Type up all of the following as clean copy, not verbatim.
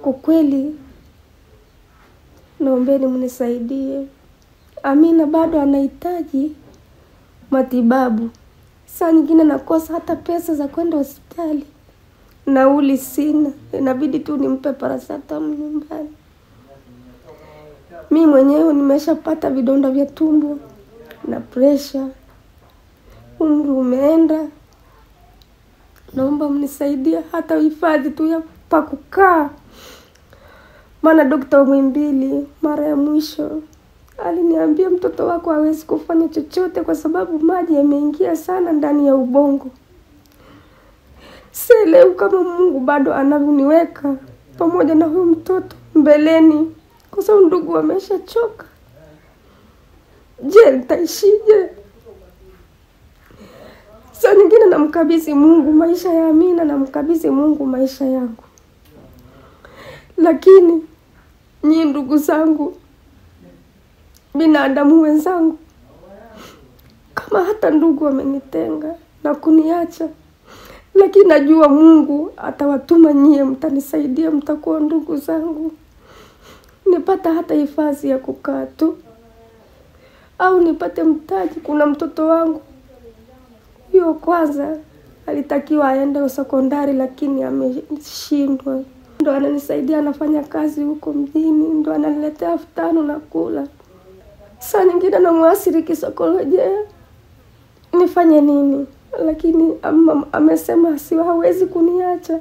Kwa kweli naombeni mnisaidie. Amina bado anahitaji matibabu. Saa nyingine nakosa hata pesa za kwenda hospitali. Nauli sina, inabidi tu nimpe paracetamol nyumbani. Mimi mwenyewe nimeshapata vidonda vya tumbo na pressure. Umri umeenda. Naomba mnisaidie hata hifadhi tu ya pa kukaa. Maana Dr. Mwimbili mara ya mwisho aliniambia mtoto wako hawezi kufanya chochote kwa sababu maji yameingia sana ndani ya ubongo. Sielewi kama Mungu bado ananiweka pamoja na huyu mtoto mbeleni kwa sababu ndugu wameshachoka. Je, nitaishije? Saa nyingine namkabidhi Mungu maisha ya Amina, namkabidhi Mungu maisha yangu. Lakini nyinyi ndugu zangu, binadamu wenzangu, kama hata ndugu wamenitenga na kuniacha, lakini najua Mungu atawatuma nyie, mtanisaidia, mtakuwa ndugu zangu. Nipata hata hifadhi ya kukaa tu, au nipate mtaji. Kuna mtoto wangu hiyo kwanza alitakiwa aende sekondari lakini ameshindwa. Ndo ananisaidia, anafanya kazi huko mjini, ndo ananiletea 5,000 na kula. Saa nyingine namuasiri kisaikolojia. Nifanye nini? Lakini amesema hawezi kuniacha.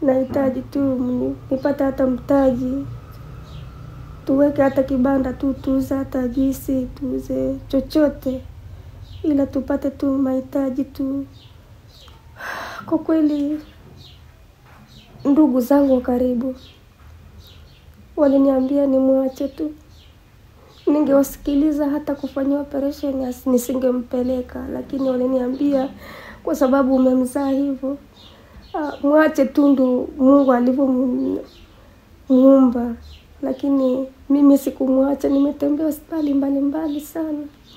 Nahitaji tu nipate hata mtaji. Tuweke hata kibanda tu, tuuze hata juisi, tuuze chochote, ila tupate tu mahitaji tu. Kwa kweli ndugu zangu karibu waliniambia nimwache tu. Ningewasikiliza hata kufanya operation nisingempeleka, lakini waliniambia kwa sababu umemzaa hivyo, mwache tu ndo Mungu alivyomuumba. Lakini mimi sikumwacha, nimetembea hospitali mbalimbali sana.